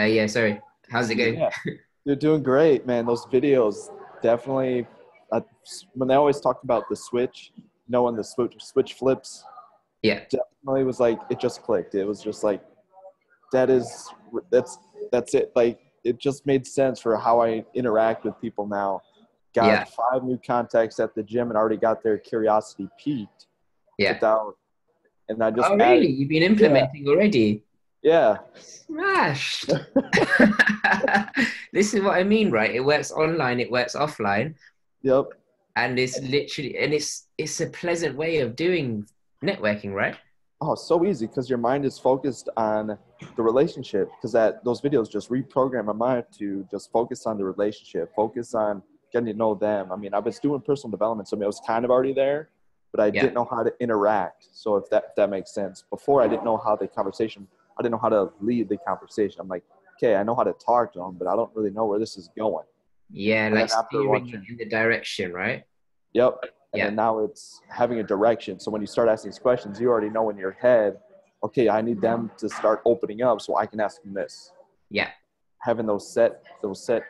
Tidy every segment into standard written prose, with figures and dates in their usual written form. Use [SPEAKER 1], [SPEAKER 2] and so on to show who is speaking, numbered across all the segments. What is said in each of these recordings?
[SPEAKER 1] Yeah, sorry. How's it going?
[SPEAKER 2] Yeah, you're doing great, man. Those videos definitely. Uh, when they always talk about the switch, when the switch flips,
[SPEAKER 1] Yeah,
[SPEAKER 2] definitely was like it just clicked. It was just like that is that's that's it. Like it just made sense for how I interact with people now.
[SPEAKER 1] yeah,
[SPEAKER 2] Got five new contacts at the gym and already got their curiosity peaked
[SPEAKER 1] yeah.
[SPEAKER 2] without, and I just
[SPEAKER 1] Oh,
[SPEAKER 2] added.
[SPEAKER 1] really? You've been
[SPEAKER 2] Yeah,
[SPEAKER 1] implementing already?
[SPEAKER 2] yeah,
[SPEAKER 1] Smashed. This is what I mean, right? It works online, it works offline,
[SPEAKER 2] yep.
[SPEAKER 1] and it's literally, and it's a pleasant way of doing networking, right?
[SPEAKER 2] Oh, so easy because your mind is focused on the relationship. Because that those videos just reprogram my mind to just focus on the relationship, focus on getting to know them. I mean, I was doing personal development, so I mean, it was kind of already there, but I
[SPEAKER 1] Yeah,
[SPEAKER 2] didn't know how to interact. So if that makes sense, before I didn't know how the conversation, I didn't know how to lead the conversation. I'm like, okay, I know how to talk to them, but I don't really know where this is going.
[SPEAKER 1] yeah,
[SPEAKER 2] And then
[SPEAKER 1] like
[SPEAKER 2] after
[SPEAKER 1] steering it
[SPEAKER 2] watching,
[SPEAKER 1] in the direction, right?
[SPEAKER 2] yep. And
[SPEAKER 1] Yeah,
[SPEAKER 2] then now it's having a direction. So when you start asking these questions, you already know in your head, okay, I need them to start opening up so I can ask them this.
[SPEAKER 1] yeah,
[SPEAKER 2] Having those set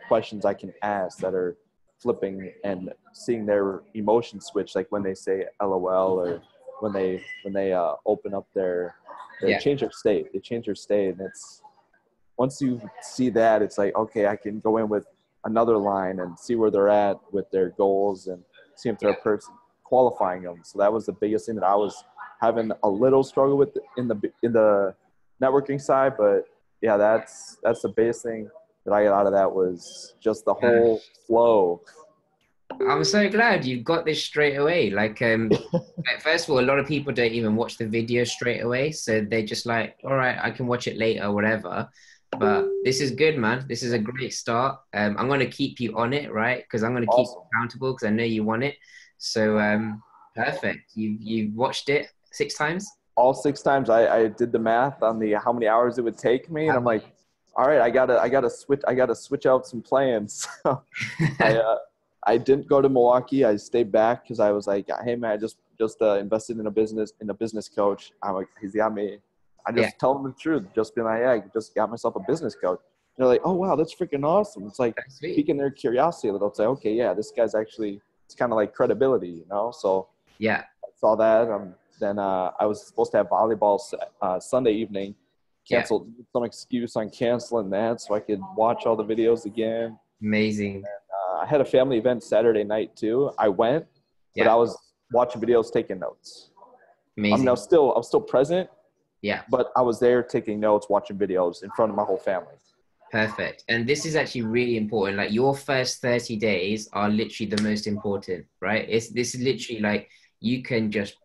[SPEAKER 2] questions I can ask that are flipping and seeing their emotion switch, like when they say LOL or when they open up their
[SPEAKER 1] yeah.
[SPEAKER 2] change their state. They change their state, and it's once you see that, it's like, okay, I can go in with another line and see where they're at with their goals and see if they're a
[SPEAKER 1] Yeah.
[SPEAKER 2] person qualifying them. So that was the biggest thing that I was having a little struggle with in the networking side. But yeah, that's the biggest thing that I got out of that was just the whole flow.
[SPEAKER 1] I'm so glad you got this straight away. Like, first of all, a lot of people don't even watch the video straight away, so they're just like, "All right, I can watch it later, whatever." But this is good, man. This is a great start. I'm gonna keep you on it, right? Because I'm gonna keep you
[SPEAKER 2] Awesome.
[SPEAKER 1] accountable because I know you want it. So, perfect. You watched it 6 times.
[SPEAKER 2] All six times I did the math on the how many hours it would take me, and
[SPEAKER 1] How
[SPEAKER 2] I'm like,
[SPEAKER 1] many?
[SPEAKER 2] all right, I gotta switch out some plans. So I didn't go to Milwaukee. I stayed back because I was like, hey man, I just invested in a business coach. I'm like, he's got me. I
[SPEAKER 1] Yeah,
[SPEAKER 2] just tell them the truth, just be like, yeah, I just got myself a business coach. And they're like, oh wow, that's freaking awesome. It's like
[SPEAKER 1] that's sweet.
[SPEAKER 2] piquing their curiosity. They'll say, okay, yeah, this guy's actually, it's kind of like credibility. So
[SPEAKER 1] Yeah,
[SPEAKER 2] I saw that. Then I was supposed to have volleyball Sunday evening.
[SPEAKER 1] yeah,
[SPEAKER 2] Canceled some excuse on canceling that so I could watch all the videos again.
[SPEAKER 1] amazing.
[SPEAKER 2] I had a family event Saturday night too. I went, but
[SPEAKER 1] Yeah,
[SPEAKER 2] I was watching videos, taking notes.
[SPEAKER 1] amazing.
[SPEAKER 2] I'm still present,
[SPEAKER 1] Yeah.
[SPEAKER 2] but I was there taking notes, watching videos in front of my whole family.
[SPEAKER 1] Perfect. And this is actually really important. Like your first 30 days are literally the most important, right? This is literally like you can just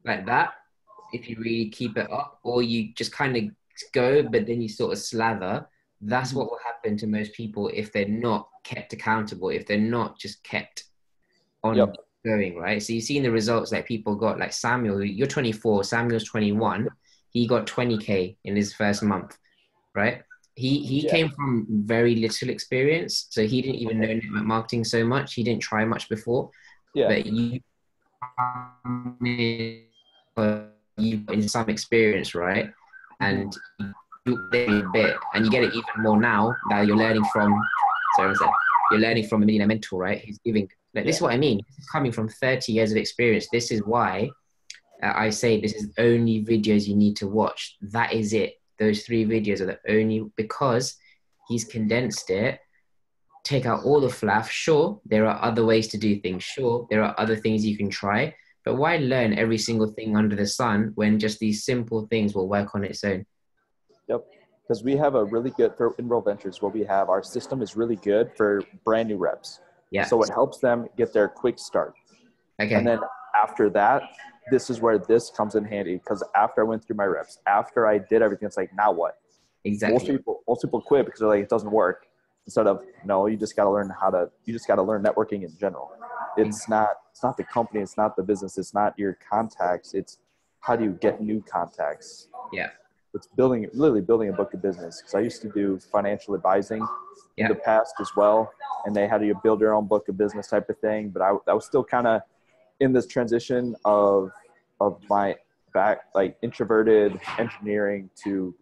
[SPEAKER 1] like that if you really keep it up, or you just kind of go, but then you sort of slather. That's
[SPEAKER 2] Mhm.
[SPEAKER 1] what will happen to most people if they're not kept accountable, if they're not just kept on
[SPEAKER 2] Yep.
[SPEAKER 1] going, right? So you've seen the results that people got, like Samuel, you're 24, Samuel's 21. He got 20K in his first month, right? He
[SPEAKER 2] Yeah.
[SPEAKER 1] came from very little experience, so he didn't even know
[SPEAKER 2] Okay.
[SPEAKER 1] network marketing so much. He didn't try much before,
[SPEAKER 2] Yeah.
[SPEAKER 1] but you in some experience, right?
[SPEAKER 2] Mhm.
[SPEAKER 1] And you a bit, and you get it even more now that you're learning from. Sorry, one sec. You're learning from a millionaire mentor, right? Who's giving. Like, this
[SPEAKER 2] Yeah.
[SPEAKER 1] is what I mean. This is coming from 30 years of experience. This is why I say this is only videos you need to watch. That is it. Those three videos are the only because he's condensed it. Take out all the fluff. Sure, there are other ways to do things. Sure, there are other things you can try. But why learn every single thing under the sun when just these simple things will work on its own?
[SPEAKER 2] Yep. Because we have a really good for Enroll Ventures. What we have, our system is really good for brand new reps.
[SPEAKER 1] Yeah.
[SPEAKER 2] So it helps them get their quick start. And
[SPEAKER 1] Okay.
[SPEAKER 2] then after that, this is where this comes in handy because after I went through my reps, after I did everything, it's like, now what? Most
[SPEAKER 1] Exactly.
[SPEAKER 2] people, most people quit because they're like, it doesn't work. Instead of, no, you just got to learn networking in general. It's not the company, it's not the business, it's not your contacts. It's how do you get new contacts?
[SPEAKER 1] Yeah.
[SPEAKER 2] It's literally building a book of business. Because I used to do financial advising in
[SPEAKER 1] Yeah.
[SPEAKER 2] the past as well, and they had you build your own book of business type of thing. But I was still kind of in this transition of my back, like introverted engineering to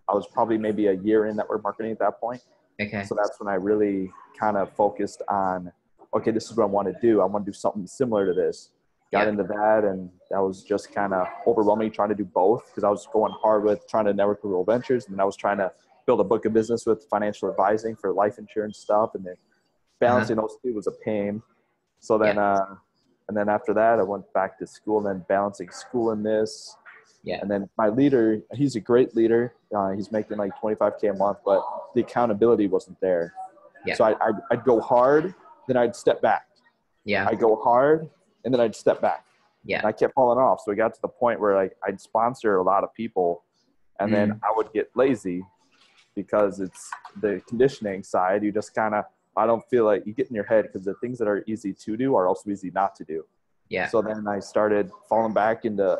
[SPEAKER 2] I was probably maybe a year in network marketing at that point.
[SPEAKER 1] Okay.
[SPEAKER 2] So that's when I really kind of focused on, okay, this is what I want to do. I want to do something similar to this. Got into that, and that was just kind of overwhelming trying to do both, because I was going hard with trying to network with Real Ventures, and then I was trying to build a book of business with financial advising for life insurance stuff, and then balancing those two was a pain. So then, and then after that, I went back to school, and then balancing school and this.
[SPEAKER 1] Yeah.
[SPEAKER 2] And then my leader, he's a great leader. He's making like 25K a month, but the accountability wasn't there.
[SPEAKER 1] Yeah.
[SPEAKER 2] So I'd go hard, then I'd step back.
[SPEAKER 1] Yeah.
[SPEAKER 2] I'd go hard, and then I'd step back.
[SPEAKER 1] Yeah.
[SPEAKER 2] And I kept falling off. So it got to the point where like I'd sponsor a lot of people, and then I would get lazy because it's the conditioning side. You just kind of, I don't feel like you get in your head, because the things that are easy to do are also easy not to do.
[SPEAKER 1] Yeah.
[SPEAKER 2] So then I started falling back into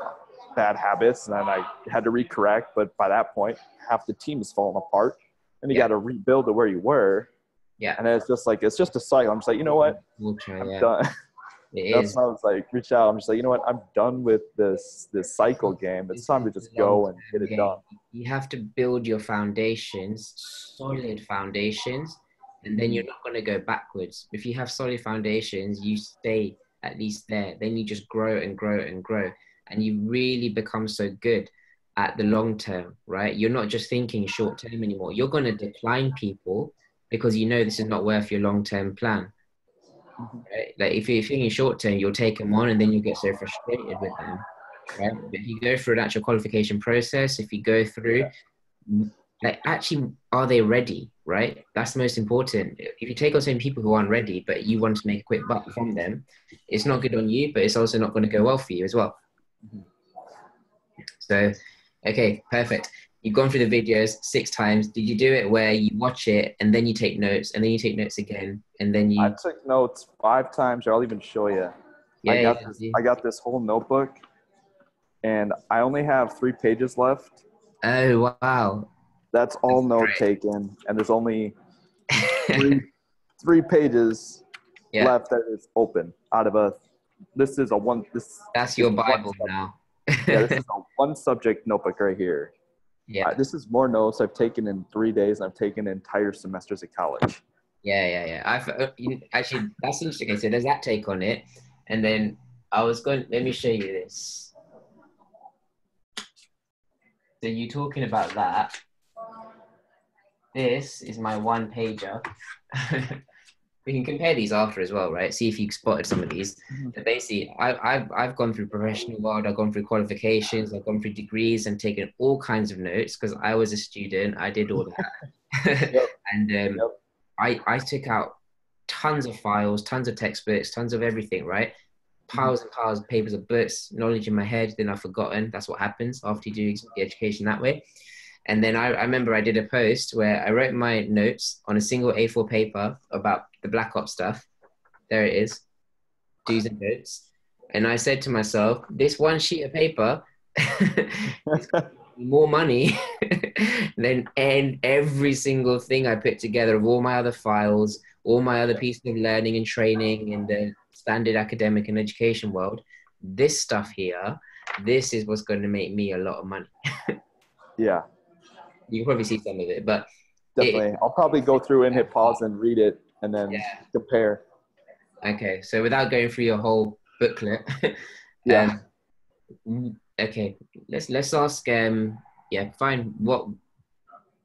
[SPEAKER 2] bad habits, and then I had to recorrect. But by that point, half the team is falling apart, and you got to rebuild to where you were.
[SPEAKER 1] Yeah.
[SPEAKER 2] And it's just like, it's just a cycle. I'm just like, you know what? I'm done. That's why I was like, reach out. I'm just like, you know what? I'm done with this cycle game. It's time to just go and get it done.
[SPEAKER 1] You have to build your foundations, solid foundations, and then you're not going to go backwards. If you have solid foundations, you stay at least there. Then you just grow and grow and grow, and you really become so good at the long term, right? You're not just thinking short term anymore. You're going to decline people because you know this is not worth your long term plan. Right? Like if you're thinking short term, you'll take them on and then you get so frustrated with them. Right? But if you go through an actual qualification process, if you go through, like, actually, are they ready? Right? That's the most important. If you take on some people who aren't ready, but you want to make a quick buck from them, it's not good on you, but it's also not going to go well for you as well. So, okay, perfect. You've gone through the videos 6 times. Did you do it where you watch it and then you take notes and then you take notes again and then you?
[SPEAKER 2] I took notes 5 times, or I'll even show you.
[SPEAKER 1] Yeah,
[SPEAKER 2] I got this whole notebook, and I only have 3 pages left.
[SPEAKER 1] Oh, wow.
[SPEAKER 2] That's all note taken, and there's only three pages left that is open out of a. This is a one.
[SPEAKER 1] That's your Bible now.
[SPEAKER 2] Yeah, this is a 1 subject notebook right here.
[SPEAKER 1] Yeah.
[SPEAKER 2] This is more notes I've taken in 3 days, and I've taken entire semesters at college.
[SPEAKER 1] Yeah. Actually, that's interesting. Okay, so there's that take on it, and then let me show you this. So you're talking about that. This is my 1 pager. We can compare these after as well, right? See if you spotted some of these. But basically, I've gone through professional world, I've gone through qualifications, I've gone through degrees and taken all kinds of notes because I was a student. I did all that. And I took out tons of files, tons of textbooks, tons of everything, right? Piles and piles of papers of books, knowledge in my head, then I've forgotten. That's what happens after you do the education that way. And then I remember I did a post where I wrote my notes on a single A4 paper about the Black Ops stuff. There it is, do's and don'ts. And I said to myself, this 1 sheet of paper is more money than every single thing I put together of all my other files, all my other pieces of learning and training in the standard academic and education world. This stuff here, this is what's going to make me a lot of money.
[SPEAKER 2] Yeah.
[SPEAKER 1] You can probably see some of it, but
[SPEAKER 2] definitely. I'll probably go through and hit pause and read it and then compare.
[SPEAKER 1] Okay, so without going through your whole booklet, okay, let's ask. Fine. What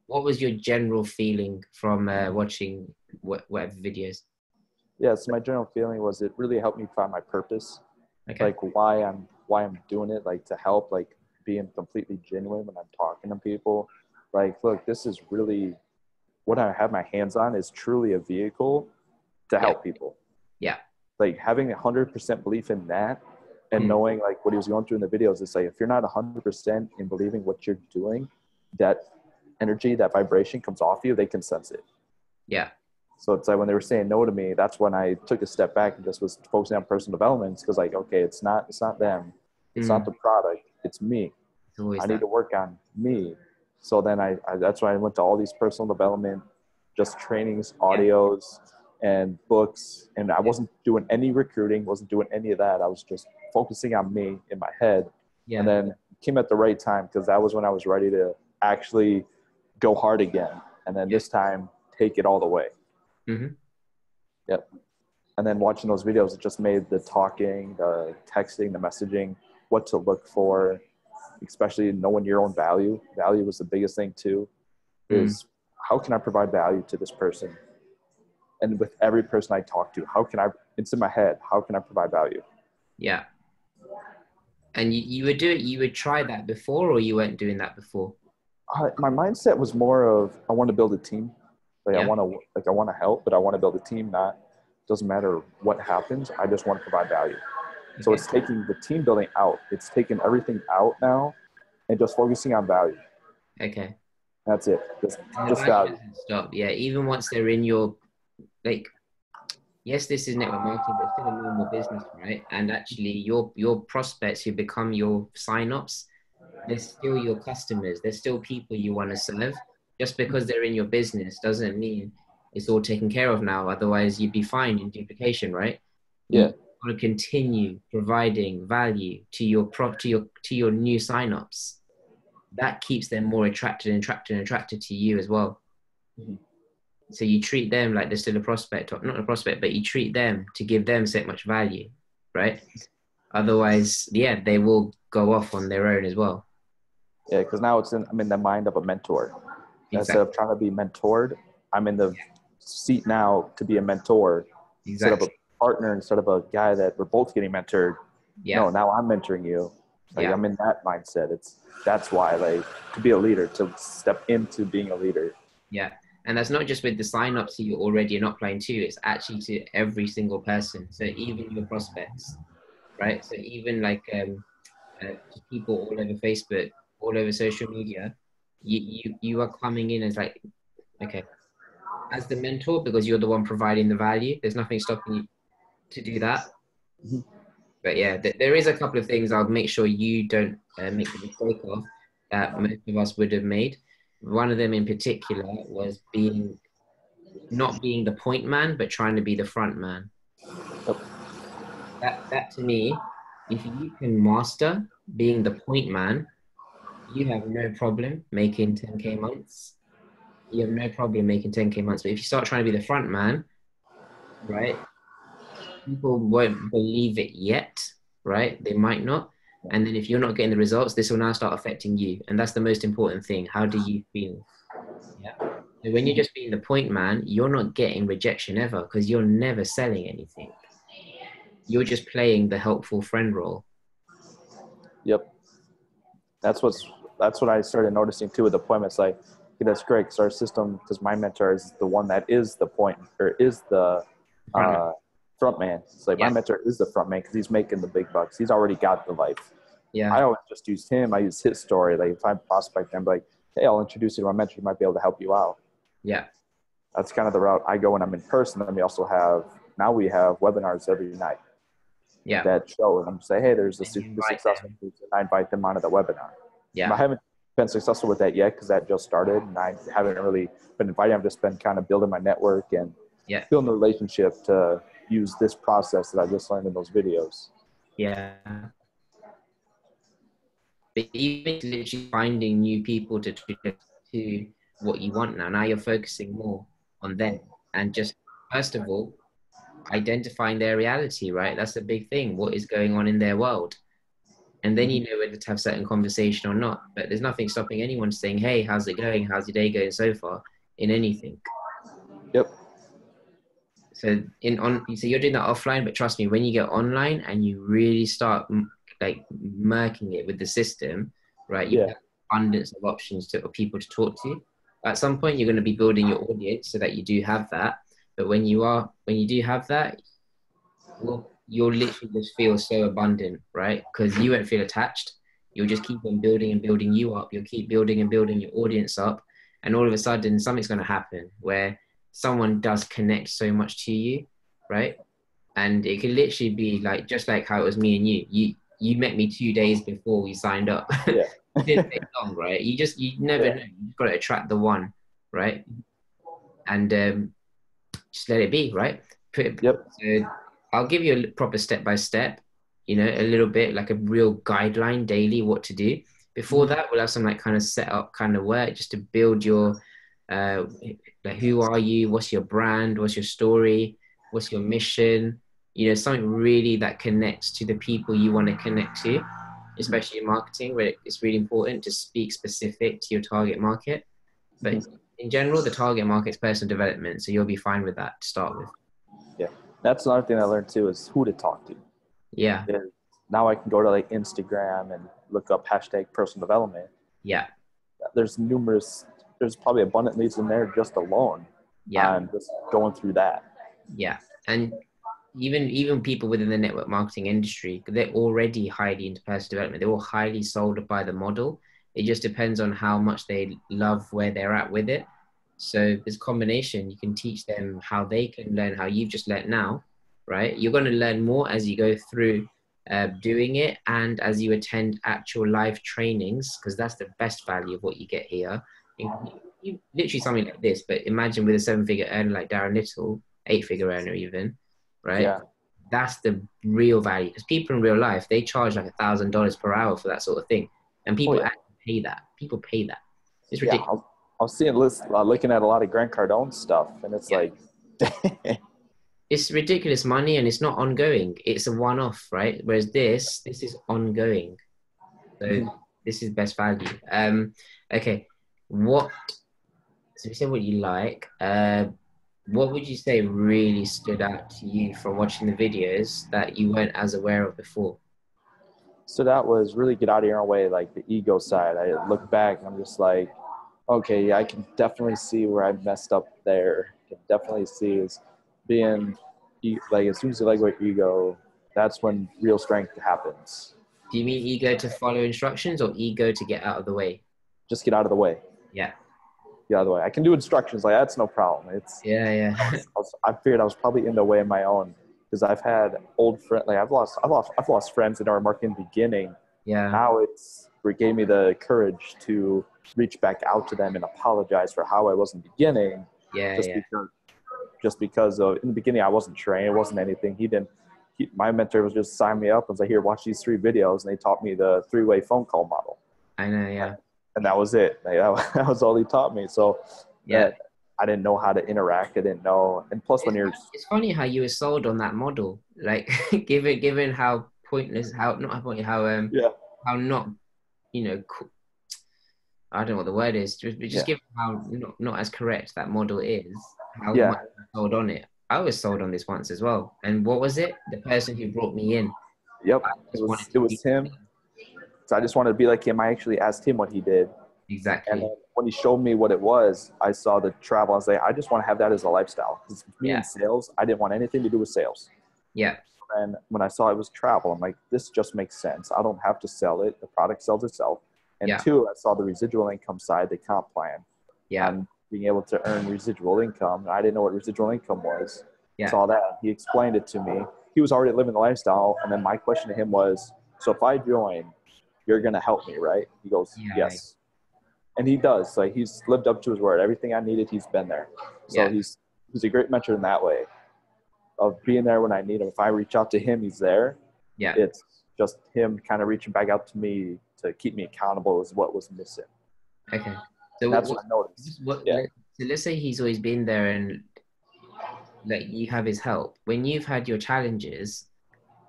[SPEAKER 1] was your general feeling from watching whatever videos?
[SPEAKER 2] Yeah, so my general feeling was it really helped me find my purpose, like why I'm doing it, like to help, like being completely genuine when I'm talking to people. Like, look, this is really what I have my hands on is truly a vehicle to help people.
[SPEAKER 1] Yeah.
[SPEAKER 2] Like having 100% belief in that and knowing like what he was going through in the videos, it's like, if you're not 100% in believing what you're doing, that energy, that vibration comes off you, they can sense it.
[SPEAKER 1] Yeah.
[SPEAKER 2] So it's like when they were saying no to me, that's when I took a step back and just was focusing on personal development. Because like, okay, it's not them. It's not the product. It's me. I need to work on me. So then I that's why I went to all these personal development, just trainings, audios, and books. And I wasn't doing any recruiting, wasn't doing any of that. I was just focusing on me in my head. Yeah. And then it came at the right time because that was when I was ready to actually go hard again. And then this time, take it all the way.
[SPEAKER 1] Mm-hmm.
[SPEAKER 2] Yep. And then watching those videos, it just made the talking, the texting, the messaging, what to look for, especially knowing your own value. Value was the biggest thing too, is how can I provide value to this person? And with every person I talk to, it's in my head, how can I provide value?
[SPEAKER 1] Yeah. And you would try that before, or you weren't doing that before?
[SPEAKER 2] My mindset was more of, I want to build a team. Like,
[SPEAKER 1] Yeah.
[SPEAKER 2] I want to help, but I want to build a team. Doesn't matter what happens. I just want to provide value. Okay. So it's taking the team building out. It's taking everything out now and just focusing on value.
[SPEAKER 1] Okay.
[SPEAKER 2] That's it. Just value.
[SPEAKER 1] Stop. Yeah. Even once they're in your, like, yes, this is network marketing, but still a normal business, right? And actually your prospects who become your sign-ups, they're still your customers. They're still people you want to serve. Just because they're in your business doesn't mean it's all taken care of now. Otherwise, you'd be fined in duplication, right?
[SPEAKER 2] Yeah.
[SPEAKER 1] You want to continue providing value to your new signups. That keeps them more attracted to you as well. Mm-hmm. So you treat them like they're still a prospect, or not a prospect, but you treat them to give them so much value, right? Otherwise, yeah, they will go off on their own as well.
[SPEAKER 2] Yeah, because now I'm in the mind of a mentor. Exactly. Instead of trying to be mentored, I'm in the seat now to be a mentor. Exactly. Instead of a partner, instead of a guy that we're both getting mentored. Yeah. No, now I'm mentoring you. Like, I'm in that mindset. That's why, like, to be a leader, to step into being a leader.
[SPEAKER 1] Yeah. And that's not just with the sign-ups that you're already not applying to. It's actually to every single person. So even your prospects, right? So even like people all over Facebook, all over social media, you are coming in as like, okay, as the mentor, because you're the one providing the value. There's nothing stopping you to do that. Mm-hmm. But yeah, there is a couple of things I'll make sure you don't make the mistake of that most of us would have made. One of them in particular was not being the point man, but trying to be the front man. That to me, if you can master being the point man, you have no problem making 10K months. You have no problem making 10K months. But if you start trying to be the front man, right, people won't believe it yet, right? They might not. And then if you're not getting the results, this will now start affecting you. And that's the most important thing. How do you feel? Yeah. So when you're just being the point man, you're not getting rejection ever, because you're never selling anything. You're just playing the helpful friend role.
[SPEAKER 2] Yep. That's what I started noticing too with appointments. Like, okay, that's great, because our system, because my mentor is the one that is the point, or is the front man. It's like, my mentor is the front man because he's making the big bucks. He's already got the life. Yeah. I always just use him. I use his story. Like, if I prospect him, like, hey, I'll introduce you to my mentor. He might be able to help you out. Yeah. That's kind of the route I go when I'm in person. And we also have webinars every night. Yeah. That show, and I'm saying, hey, there's a super successful person. I invite them onto the webinar. Yeah. I haven't been successful with that yet because that just started, and I haven't really been inviting. I've just been kind of building my network and building a relationship to use this process that I just learned in those videos. Yeah. But even literally finding new people to what you want now. Now you're focusing more on them, and just, first of all, identifying their reality, right? That's the big thing. What is going on in their world? And then you know whether to have certain conversation or not. But there's nothing stopping anyone saying, hey, how's it going? How's your day going so far? In anything. Yep. So you're doing that offline, but trust me, when you get online and you really start like murking it with the system, right? You have abundance of options of people to talk to. At some point, you're going to be building your audience so that you do have that. But when you do have that, well, you'll literally just feel so abundant, right? Because you won't feel attached. You'll just keep on building and building you up. You'll keep building and building your audience up. And all of a sudden, something's going to happen where someone does connect so much to you, right? And it could literally be like, just like how it was me and you. You met me 2 days before we signed up. Yeah. It didn't take long, right? You never know. You've got to attract the one, right? And just let it be, right? Yep. So I'll give you a proper step-by-step, a little bit like a real guideline daily what to do.
[SPEAKER 1] Before that, we'll have some like kind of set up kind of work just to build your, like who are you? What's your brand? What's your story? What's your mission? You know, something really that connects to the people you want to connect to, especially in marketing, where it's really important to speak specific to your target market. But in general, the target market is personal development, so you'll be fine with that to start with.
[SPEAKER 2] Yeah, that's another thing I learned too is who to talk to.
[SPEAKER 1] Yeah.
[SPEAKER 2] Yeah. Now I can go to like Instagram and look up hashtag personal development.
[SPEAKER 1] Yeah.
[SPEAKER 2] There's probably abundant leads in there just alone.
[SPEAKER 1] Yeah.
[SPEAKER 2] And just going through that.
[SPEAKER 1] Yeah. And even people within the network marketing industry, they're already highly into personal development. They're all highly sold by the model. It just depends on how much they love where they're at with it. So this combination, you can teach them how they can learn how you've just learned now, right? You're going to learn more as you go through doing it and as you attend actual live trainings, because that's the best value of what you get here. You literally something like this, but imagine with a 7-figure earner like Darren Little, 8-figure earner even, right?
[SPEAKER 2] Yeah.
[SPEAKER 1] That's the real value, because people in real life, they charge like $1,000 per hour for that sort of thing, and people actually pay that. People pay that. It's ridiculous.
[SPEAKER 2] I was seeing looking at a lot of Grant Cardone stuff, and it's like
[SPEAKER 1] it's ridiculous money, and it's not ongoing. It's a one-off, right? Whereas this is ongoing. So this is best value. Okay. So you said what you like. What would you say really stood out to you from watching the videos that you weren't as aware of before?
[SPEAKER 2] So that was really get out of your own way, like the ego side. I look back and I'm just like, okay, yeah, I can definitely see where I messed up there. I can definitely see is being like, as soon as you let go of ego, that's when real strength happens.
[SPEAKER 1] Do you mean ego to follow instructions or ego to get out of the way?
[SPEAKER 2] Just get out of the way.
[SPEAKER 1] Yeah.
[SPEAKER 2] Get out of the way. I can do instructions, like that's no problem.
[SPEAKER 1] Yeah.
[SPEAKER 2] I figured I was probably in the way of my own, because I've had old friends, like I've lost friends in our marketing beginning.
[SPEAKER 1] Yeah.
[SPEAKER 2] Now it gave me the courage to reach back out to them and apologize for how I was in the beginning.
[SPEAKER 1] Yeah.
[SPEAKER 2] Just because of, in the beginning I wasn't trained, it wasn't anything. My mentor was just sign me up and say, here, watch these 3 videos, and they taught me the 3-way phone call model.
[SPEAKER 1] I know, yeah.
[SPEAKER 2] And that was it. Like, that was all he taught me. So
[SPEAKER 1] yeah,
[SPEAKER 2] I didn't know how to interact. I didn't know. And plus,
[SPEAKER 1] it's funny how you were sold on that model, like given how pointless, how not I don't know what the word is. Just given how not as correct that model is, how much I sold on it. I was sold on this once as well. And what was it? The person who brought me in.
[SPEAKER 2] Yep, it was him. So I just wanted to be like him. I actually asked him what he did.
[SPEAKER 1] Exactly.
[SPEAKER 2] And then when he showed me what it was, I saw the travel. I was like, I just want to have that as a lifestyle. Because me in sales, I didn't want anything to do with sales.
[SPEAKER 1] Yeah.
[SPEAKER 2] And when I saw it was travel, I'm like, this just makes sense. I don't have to sell it. The product sells itself. And 2, I saw the residual income side, the comp plan.
[SPEAKER 1] Yeah.
[SPEAKER 2] And being able to earn residual income. And I didn't know what residual income was.
[SPEAKER 1] Yeah.
[SPEAKER 2] Saw that. He explained it to me. He was already living the lifestyle. And then my question to him was, so if I join, you're going to help me, right? He goes, yes. And he does. Like, he's lived up to his word. Everything I needed, he's been there. So he's a great mentor in that way, of being there when I need him. If I reach out to him, he's there.
[SPEAKER 1] Yeah.
[SPEAKER 2] It's just him kind of reaching back out to me to keep me accountable is what was missing.
[SPEAKER 1] Okay. So
[SPEAKER 2] that's what I noticed.
[SPEAKER 1] So let's say he's always been there and like you have his help. When you've had your challenges,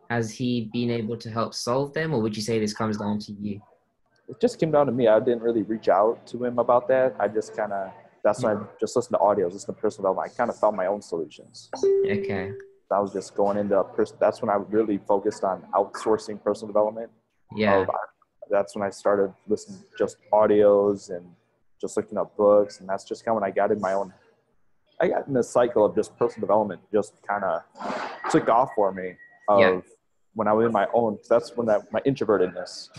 [SPEAKER 1] has he been able to help solve them, or would you say this comes down to you?
[SPEAKER 2] It just came down to me. I didn't really reach out to him about that. I just that's when I just listened to audios, listen to personal development. I kind of found my own solutions.
[SPEAKER 1] Okay.
[SPEAKER 2] I was just going into that's when I really focused on outsourcing personal development.
[SPEAKER 1] Yeah.
[SPEAKER 2] That's when I started listening to just audios and just looking up books. And that's just kind of when I got in the cycle of just personal development, just kind of took off for me when I was in my own. That's when my introvertedness.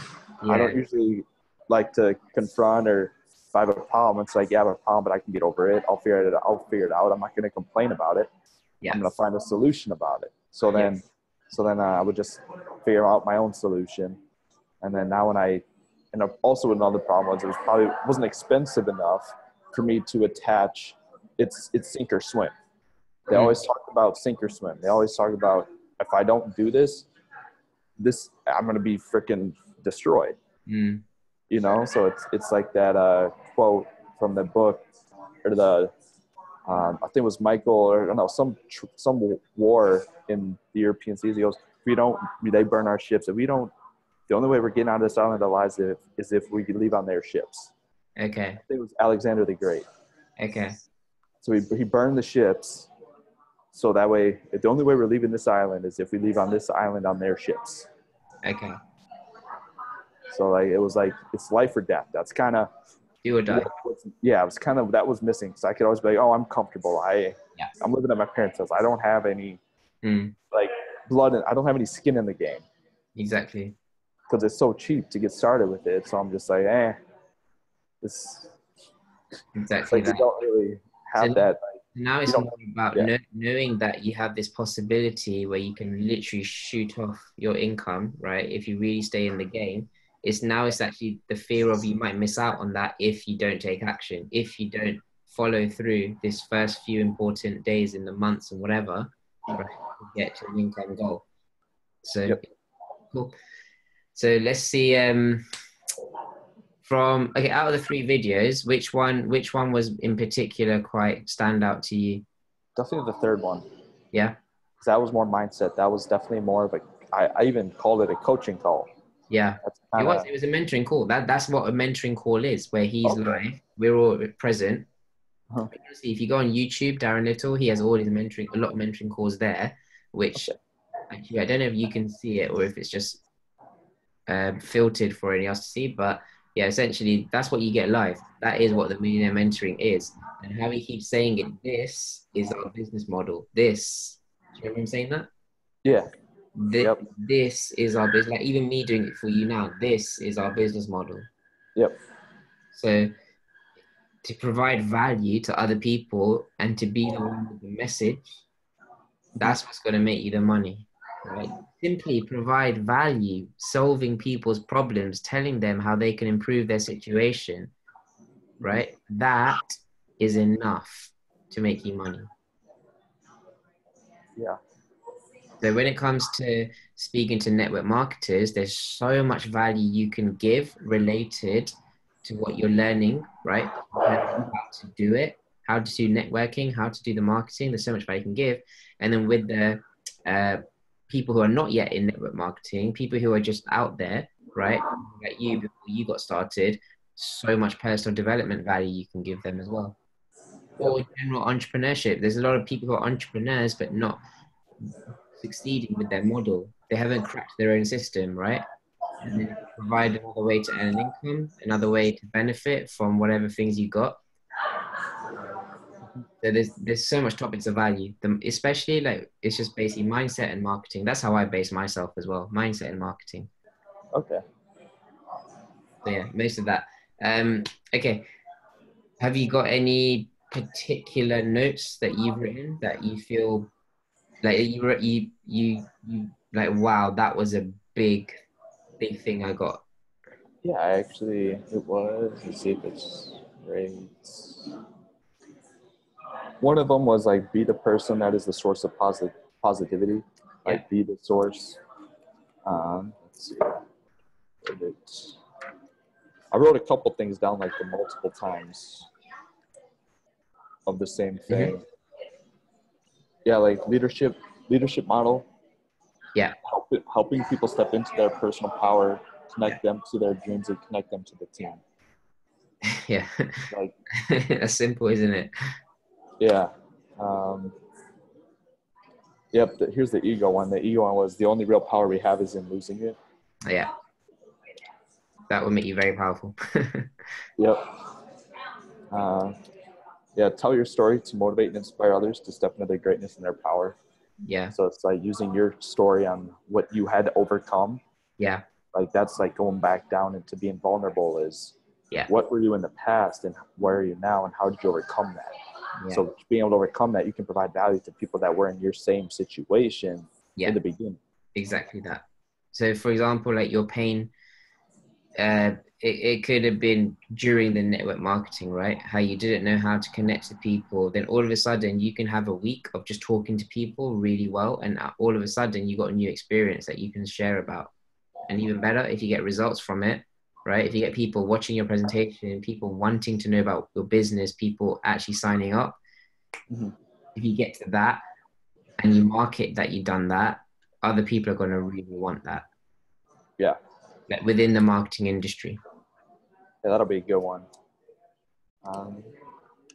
[SPEAKER 2] Yeah. I don't usually like to confront, or if I have a problem, it's like, I have a problem, but I can get over it. I'll figure it out. I'm not going to complain about it. Yes. I'm going to find a solution about it. So then I would just figure out my own solution. And then now and also another problem was it wasn't expensive enough for me to attach it's sink or swim. They always talk about sink or swim. They always talk about, if I don't do this, I'm going to be freaking destroyed. you know. So it's like that quote from the book, or the I think it was Michael, or I don't know, some war in the European seas. He goes, if we don't, they burn our ships. If we don't, the only way we're getting out of this island alive is if we leave on their ships.
[SPEAKER 1] Okay.
[SPEAKER 2] I think it was Alexander the Great.
[SPEAKER 1] Okay.
[SPEAKER 2] So he burned the ships, so that way, the only way we're leaving this island is if we leave on this island on their ships.
[SPEAKER 1] Okay.
[SPEAKER 2] So like it was like it's life or death. That's kind of
[SPEAKER 1] Do or die.
[SPEAKER 2] yeah. It was kind of that was missing. So I could always be like, oh, I'm comfortable.
[SPEAKER 1] Yeah.
[SPEAKER 2] I'm living at my parents' house. I don't have any
[SPEAKER 1] Mm,
[SPEAKER 2] like blood. I don't have any skin in the game
[SPEAKER 1] exactly.
[SPEAKER 2] because it's so cheap to get started with it. So I'm just like, this. It's
[SPEAKER 1] Exactly
[SPEAKER 2] like you
[SPEAKER 1] that.
[SPEAKER 2] don't really have
[SPEAKER 1] So
[SPEAKER 2] that.
[SPEAKER 1] now it's
[SPEAKER 2] don't-
[SPEAKER 1] more about
[SPEAKER 2] yeah.
[SPEAKER 1] knowing that you have this possibility where you can literally shoot off your income, right? If you really stay in the game, it's actually the fear of you might miss out on that if you don't take action, if you don't follow through this first few important days in the months and whatever, right, to get to an income goal. So
[SPEAKER 2] Yep.
[SPEAKER 1] cool. So let's see. From okay, out of the three videos, which one was in particular quite stand out to you?
[SPEAKER 2] Definitely the third one.
[SPEAKER 1] Yeah.
[SPEAKER 2] 'Cause that was more mindset. That was definitely more of a. I even called it a coaching call.
[SPEAKER 1] Yeah.
[SPEAKER 2] That's
[SPEAKER 1] It was a mentoring call. That's what a mentoring call is, where he's
[SPEAKER 2] Okay.
[SPEAKER 1] live, we're all present.
[SPEAKER 2] Uh-huh.
[SPEAKER 1] Honestly, if you go on YouTube, Darren Little, he has all his a lot of mentoring calls there, which actually I don't know if you can see it or if it's just filtered for anyone else to see, but yeah, essentially that's what you get live. That is what the millionaire mentoring is. And how he keeps saying it, this is our business model. This, do you remember him saying that?
[SPEAKER 2] Yeah. Yep.
[SPEAKER 1] This is our business. Like even me doing it for you now, this is our business model.
[SPEAKER 2] Yep.
[SPEAKER 1] So to provide value to other people and to be the one with the message, that's what's going to make you the money, right? Simply provide value, solving people's problems, telling them how they can improve their situation, right? That is enough to make you money.
[SPEAKER 2] Yeah.
[SPEAKER 1] So when it comes to speaking to network marketers, there's so much value you can give related to what you're learning, right? How to do it, how to do networking, how to do the marketing. There's so much value you can give. And then with the people who are not yet in network marketing, people who are just out there, right? Like you, before you got started, so much personal development value you can give them as well. Or general entrepreneurship. There's a lot of people who are entrepreneurs, but not succeeding with their model. They haven't cracked their own system, right? And then provide another way to earn an income, another way to benefit from whatever things you got. So there's so much topics of value, especially like it's just basically mindset and marketing. That's how I base myself as well, mindset and marketing.
[SPEAKER 2] Okay.
[SPEAKER 1] So yeah, most of that. Okay. Have you got any particular notes that you've written that you feel like you like, wow, that was a big thing I got?
[SPEAKER 2] Yeah, actually, it was. Let's see if it's right. One of them was like, be the person that is the source of positivity. Like, be the source. Let's see. I wrote a couple things down like the multiple times of the same thing.
[SPEAKER 1] Mm-hmm.
[SPEAKER 2] Yeah, like leadership model.
[SPEAKER 1] Yeah.
[SPEAKER 2] Helping people step into their personal power, connect them to their dreams, and connect them to the team.
[SPEAKER 1] Yeah.
[SPEAKER 2] Like,
[SPEAKER 1] that's simple, isn't it?
[SPEAKER 2] Yeah. Yep. Here's the ego one. The ego one was the only real power we have is in losing it.
[SPEAKER 1] Yeah. That would make you very powerful.
[SPEAKER 2] Yep. Yeah. Tell your story to motivate and inspire others to step into their greatness and their power.
[SPEAKER 1] Yeah.
[SPEAKER 2] So it's like using your story on what you had to overcome.
[SPEAKER 1] Yeah.
[SPEAKER 2] Like that's like going back down into being vulnerable is what were you in the past and where are you now and how did you overcome that? Yeah. So being able to overcome that, you can provide value to people that were in your same situation in the beginning.
[SPEAKER 1] Exactly that. So for example, like your pain, it could have been during the network marketing, right? How you didn't know how to connect to people. Then all of a sudden you can have a week of just talking to people really well. And all of a sudden you got a new experience that you can share about. And even better, if you get results from it, right? If you get people watching your presentation, people wanting to know about your business, people actually signing up, if you get to that and you market that you've done that, other people are going to really want that.
[SPEAKER 2] Yeah.
[SPEAKER 1] Like within the marketing industry.
[SPEAKER 2] Yeah, that'll be a good one.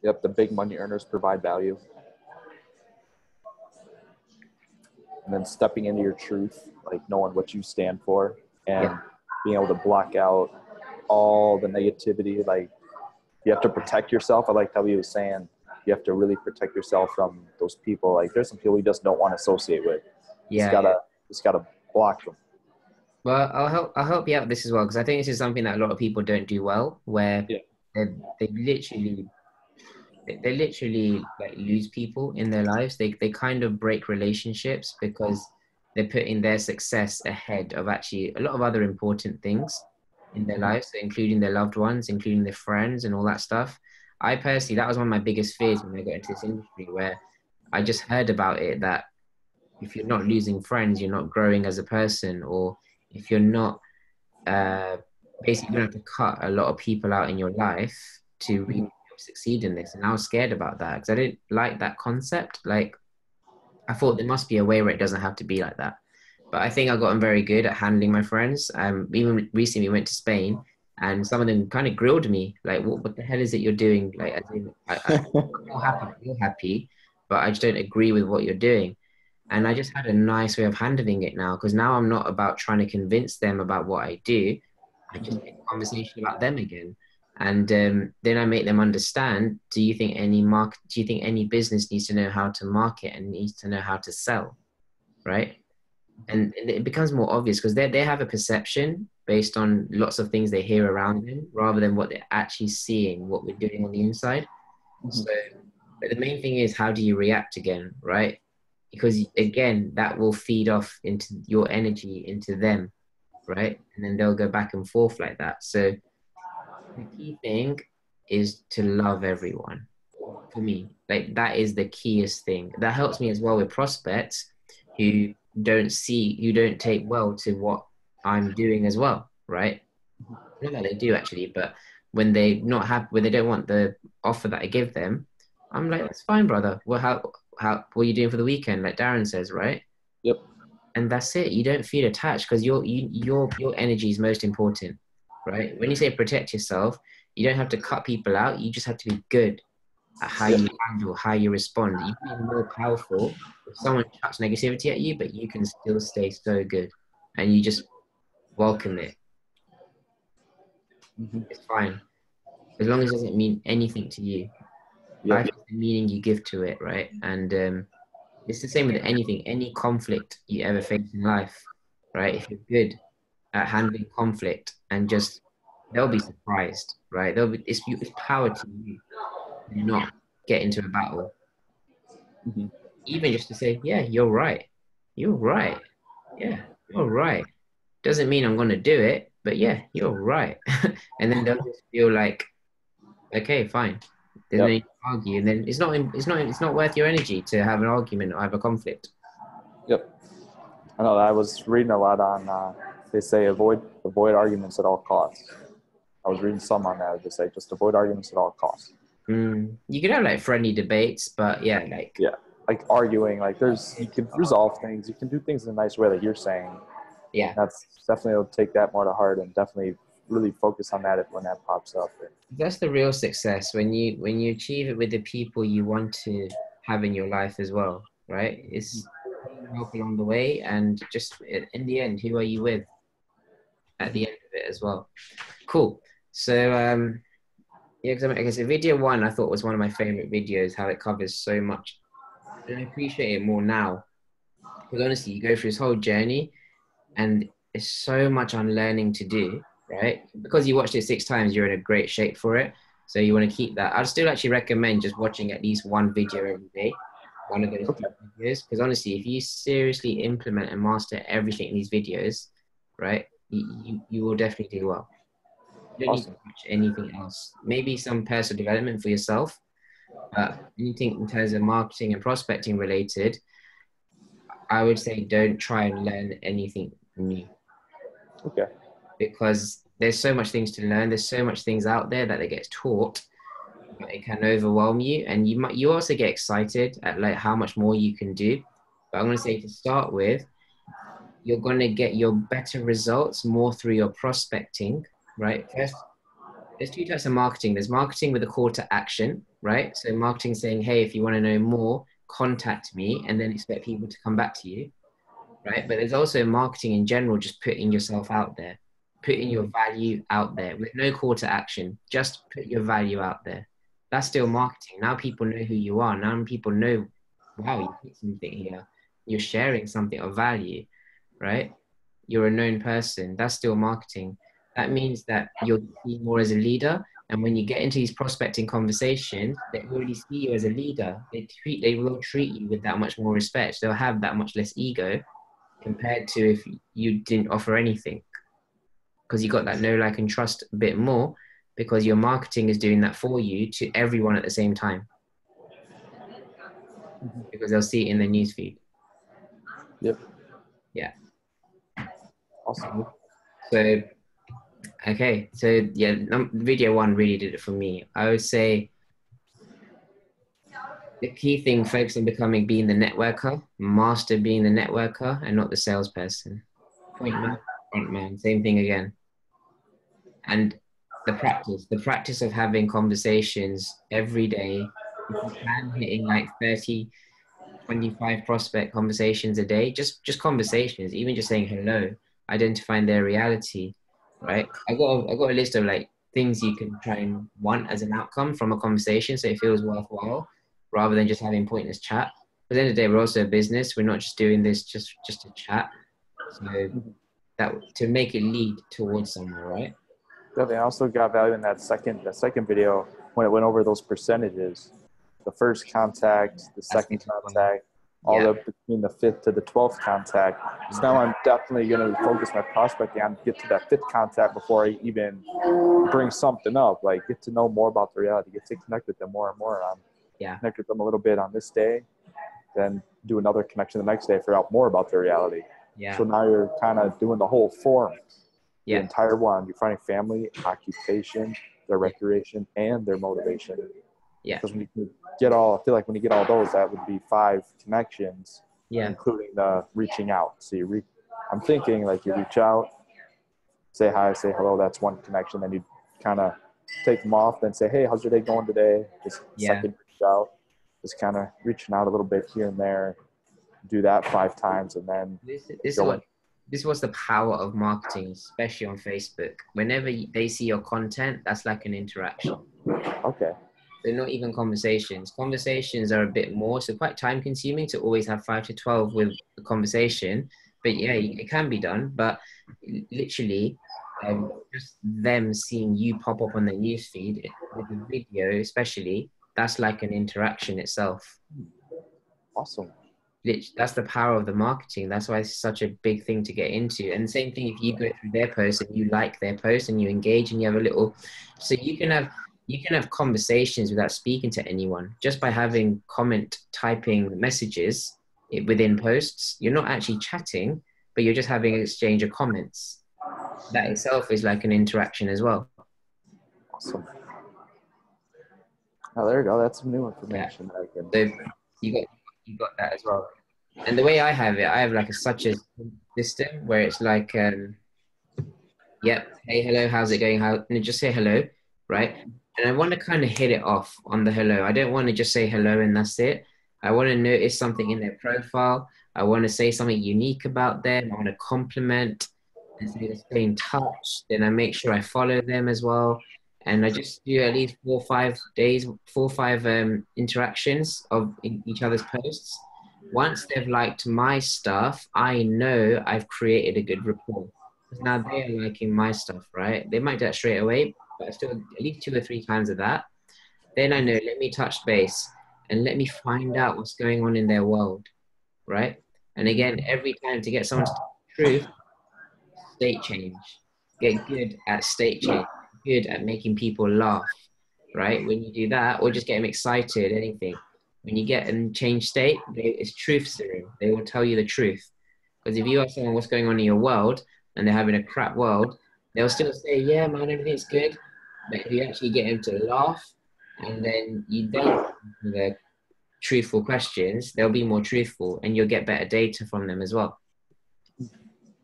[SPEAKER 2] Yep, the big money earners provide value. And then stepping into your truth, like knowing what you stand for and being able to block out all the negativity. Like you have to protect yourself. I like how he was saying, you have to really protect yourself from those people. Like there's some people you just don't want to associate with. Just gotta block them.
[SPEAKER 1] Well, I'll help you out with this as well, because I think this is something that a lot of people don't do well, where they literally like lose people in their lives. They kind of break relationships because they're putting their success ahead of actually a lot of other important things in their lives, including their loved ones, including their friends and all that stuff. I personally, that was one of my biggest fears when I got into this industry, where I just heard about it, that if you're not losing friends, you're not growing as a person, or if you're not basically going to have to cut a lot of people out in your life to really succeed in this. And I was scared about that because I didn't like that concept. Like I thought there must be a way where it doesn't have to be like that. But I think I've gotten very good at handling my friends. Even recently went to Spain and some of them kind of grilled me, like, what the hell is it you're doing? Like, I'm happy that you're happy, but I just don't agree with what you're doing. And I just had a nice way of handling it now, because now I'm not about trying to convince them about what I do. I just make a conversation about them again. And then I make them understand, do you think any business needs to know how to market and needs to know how to sell? Right. And it becomes more obvious because they have a perception based on lots of things they hear around them rather than what they're actually seeing, what we're doing on the inside. So, but the main thing is, how do you react again, right? Because again, that will feed off into your energy into them, right? And then they'll go back and forth like that. So the key thing is to love everyone. For me, like that is the keyest thing. That helps me as well with prospects who don't take well to what I'm doing as well, right? Not that they do actually, but when they not have when they don't want the offer that I give them, I'm like, that's fine, brother. Well, what are you doing for the weekend? Like Darren says, right?
[SPEAKER 2] Yep.
[SPEAKER 1] And that's it. You don't feel attached because your energy is most important, right? When you say protect yourself, you don't have to cut people out. You just have to be good at how you handle, how you respond. You can be more powerful if someone chucks negativity at you, but you can still stay so good, and you just welcome it. It's fine as long as it doesn't mean anything to you. Life is the meaning you give to it, right? And it's the same with anything, any conflict you ever face in life, right? If you're good at handling conflict and just, they'll be surprised, right? It's power to you to not get into a battle. Even just to say, yeah, you're right. You're right. Yeah, you're right. Doesn't mean I'm going to do it, but yeah, you're right. And then they'll just feel like, okay, fine. There's no need to argue, and then it's not worth your energy to have an argument or have a conflict.
[SPEAKER 2] Yep. I know. I was reading a lot on. They say avoid arguments at all costs. I was reading some on that. They say just avoid arguments at all costs.
[SPEAKER 1] You can have like friendly debates, but
[SPEAKER 2] like arguing. Like you can resolve things. You can do things in a nice way, like you're saying.
[SPEAKER 1] Yeah,
[SPEAKER 2] that's definitely, will take that more to heart and definitely really focus on that when that pops up.
[SPEAKER 1] That's the real success when you achieve it with the people you want to have in your life as well, right? It's help along the way, and just in the end, who are you with at the end of it as well? Cool. So yeah, because video one I thought was one of my favorite videos, how it covers so much, and I appreciate it more now because honestly, you go through this whole journey, and it's so much unlearning to do, right? Because you watched it 6 times, you're in a great shape for it. So you want to keep that. I'd still actually recommend just watching at least one video every day, one of those videos. Because honestly, if you seriously implement and master everything in these videos, right, you will definitely do well. You don't need to watch anything else. Maybe some personal development for yourself, but anything in terms of marketing and prospecting related, I would say don't try and learn anything new.
[SPEAKER 2] Okay.
[SPEAKER 1] Because there's so much things to learn. There's so much things out there that they get taught, but it can overwhelm you. And you also get excited at like how much more you can do. But I'm going to say to start with, you're going to get your better results more through your prospecting, right? First, there's two types of marketing. There's marketing with a call to action, right? So marketing saying, hey, if you want to know more, contact me, and then expect people to come back to you, right? But there's also marketing in general, just putting yourself out there, putting your value out there with no call to action. Just put your value out there. That's still marketing. Now people know who you are. Now people know, wow, you put something here. You're sharing something of value, right? You're a known person. That's still marketing. That means that you're seen more as a leader. And when you get into these prospecting conversations, they already see you as a leader. They will treat you with that much more respect. They'll have that much less ego compared to if you didn't offer anything. Because you got that know, like, and trust a bit more because your marketing is doing that for you to everyone at the same time. Because they'll see it in the newsfeed.
[SPEAKER 2] Yep.
[SPEAKER 1] Yeah.
[SPEAKER 2] Awesome.
[SPEAKER 1] So, okay. So, yeah, video one really did it for me. I would say the key thing, focus on being the networker, master being the networker and not the salesperson. Point man, front man, same thing again. And the practice of having conversations every day, if you can, hitting like 30, 25 prospect conversations a day, just conversations, even just saying hello, identifying their reality, right? I got a list of like things you can try and want as an outcome from a conversation so it feels worthwhile rather than just having pointless chat. At the end of the day, we're also a business. We're not just doing this just to chat. So that to make it lead towards somewhere, right?
[SPEAKER 2] Yeah, they also got value in that second video when it went over those percentages. The first contact, the second contact, all up between the 5th to the 12th contact. So now I'm definitely going to focus my prospecting on get to that 5th contact before I even bring something up. Like get to know more about the reality, get to connect with them more and more. Connect with them a little bit on this day, then do another connection the next day, figure out more about their reality.
[SPEAKER 1] Yeah.
[SPEAKER 2] So now you're kind of doing the whole form. The
[SPEAKER 1] Yeah.
[SPEAKER 2] entire one. You're finding family, occupation, their recreation, and their motivation.
[SPEAKER 1] Yeah.
[SPEAKER 2] Because when you get all, I feel like when you get all those, that would be 5 connections, including the reaching out. So I'm thinking like you reach out, say hi, say hello. That's one connection. Then you kind of take them off, then say, hey, how's your day going today? Just second reach out, just kind of reaching out a little bit here and there. Do that 5 times, and then
[SPEAKER 1] this was the power of marketing, especially on Facebook. Whenever they see your content, that's like an interaction.
[SPEAKER 2] Okay.
[SPEAKER 1] They're not even conversations. Conversations are a bit more, so quite time consuming to always have 5 to 12 with the conversation. But yeah, it can be done. But literally, just them seeing you pop up on the newsfeed with the video, especially, that's like an interaction itself.
[SPEAKER 2] Awesome.
[SPEAKER 1] That's the power of the marketing. That's why it's such a big thing to get into. And the same thing if you go through their post and you like their post and you engage and you have a little, so you can have conversations without speaking to anyone just by having typing messages within posts. You're not actually chatting, but you're just having an exchange of comments. That itself is like an interaction as well.
[SPEAKER 2] Awesome. Oh, there you go. That's some new information.
[SPEAKER 1] Yeah. So you got that as well. And the way I have it, I have like such a system where it's like, yep, hey, hello, how's it going? And just say hello, right? And I want to kind of hit it off on the hello. I don't want to just say hello and that's it. I want to notice something in their profile. I want to say something unique about them. I want to compliment and say let's stay in touch. Then I make sure I follow them as well. And I just do at least 4 or 5 interactions of each other's posts. Once they've liked my stuff, I know I've created a good rapport. Now they're liking my stuff, right? They might do that straight away, but still at least 2 or 3 times of that. Then I know, let me touch base and let me find out what's going on in their world, right? And again, every time to get someone to tell the truth, state change. Get good at state change. Good at making people laugh, right? When you do that, or just get them excited, anything. When you get them change state, it's truth serum. They will tell you the truth. Because if you ask someone what's going on in your world and they're having a crap world, They'll still say, yeah, man, everything's good. But if you actually get them to laugh and then you then the truthful questions, they'll be more truthful and you'll get better data from them as well.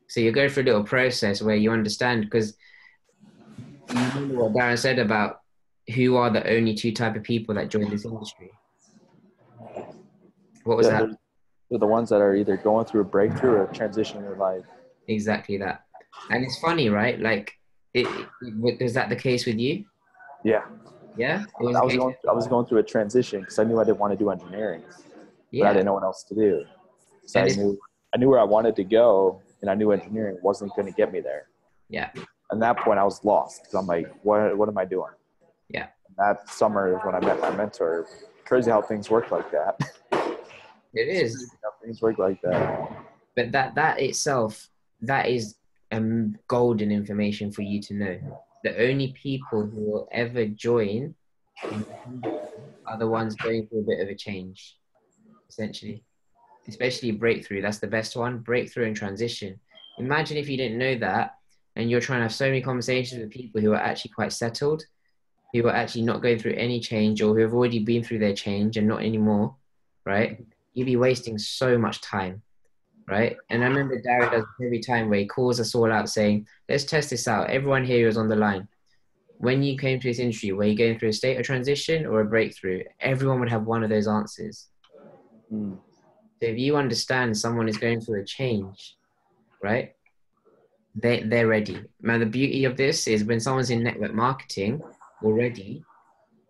[SPEAKER 1] So you go through a little process where you understand, because you remember what Darren said about who are the only two type of people that join this industry. What was
[SPEAKER 2] Yeah,
[SPEAKER 1] that?
[SPEAKER 2] they're the ones that are either going through a breakthrough or a transition in their life.
[SPEAKER 1] Exactly that. And it's funny, right? Like, was that the case with you?
[SPEAKER 2] Yeah,
[SPEAKER 1] Yeah, it was the case.
[SPEAKER 2] I was going through a transition because I knew I didn't want to do engineering, but I
[SPEAKER 1] Yeah,
[SPEAKER 2] didn't know what else to do. So
[SPEAKER 1] and it's
[SPEAKER 2] I knew where I wanted to go, and I knew engineering wasn't going to get me there.
[SPEAKER 1] yeah,
[SPEAKER 2] At that point, I was lost because I'm like, what am I doing?
[SPEAKER 1] yeah.
[SPEAKER 2] That summer is when I met my mentor. Crazy how things work like that.
[SPEAKER 1] It
[SPEAKER 2] It's
[SPEAKER 1] is.
[SPEAKER 2] crazy how things work like that.
[SPEAKER 1] But that itself, that is golden information for you to know. The only people who will ever join in the industry are the ones going through a bit of a change, essentially. Especially breakthrough. That's the best one. Breakthrough and transition. Imagine if you didn't know that, and you're trying to have so many conversations with people who are actually quite settled, who are actually not going through any change, or who have already been through their change and not anymore, right? You'd be wasting so much time, right? And I remember Darren does this every time where he calls us all out saying, let's test this out. Everyone here is on the line. When you came to this industry, were you going through a state of transition or a breakthrough? Everyone would have one of those answers.
[SPEAKER 2] Mm.
[SPEAKER 1] So if you understand someone is going through a change, right? They're ready. Now the beauty of this is when someone's in network marketing already,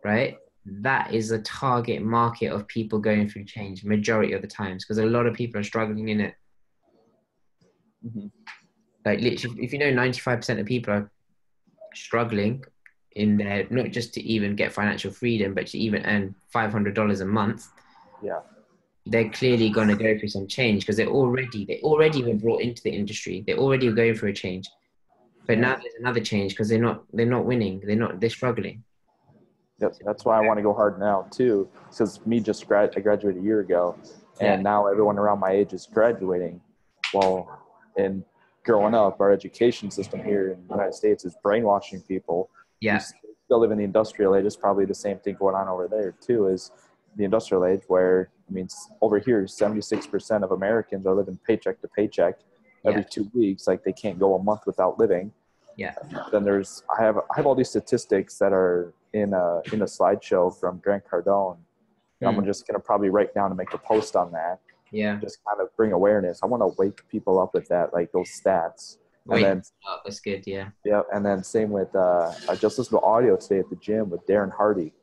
[SPEAKER 1] right? That is a target market of people going through change majority of the times, because a lot of people are struggling in it.
[SPEAKER 2] Mm-hmm.
[SPEAKER 1] Like literally, if you know 95% of people are struggling in their, not just to even get financial freedom, but to even earn $500 a month,
[SPEAKER 2] Yeah.
[SPEAKER 1] they're clearly going to go through some change because they already were brought into the industry. They already were going through a change. But now there's another change because they're not winning. They're struggling.
[SPEAKER 2] Yep. That's why I want to go hard now too. Because I graduated a year ago,
[SPEAKER 1] Yeah.
[SPEAKER 2] and now everyone around my age is graduating. Well, and growing up, our education system here in the United States is brainwashing people. We
[SPEAKER 1] Yeah.
[SPEAKER 2] still live in the industrial age. It's probably the same thing going on over there too. Is the industrial age where I mean over here, 76% of Americans are living paycheck to paycheck every
[SPEAKER 1] Yeah.
[SPEAKER 2] 2 weeks. Like they can't go a month without living.
[SPEAKER 1] Yeah.
[SPEAKER 2] Then I have all these statistics that are in a slideshow from Grant Cardone. And I'm just gonna probably write down and make a post on that.
[SPEAKER 1] Yeah.
[SPEAKER 2] Just kind of bring awareness. I want to wake people up with that, like those stats. And
[SPEAKER 1] Wait.
[SPEAKER 2] then
[SPEAKER 1] Oh, that's good. Yeah.
[SPEAKER 2] yeah, and then same with I just listened to audio today at the gym with Darren Hardy.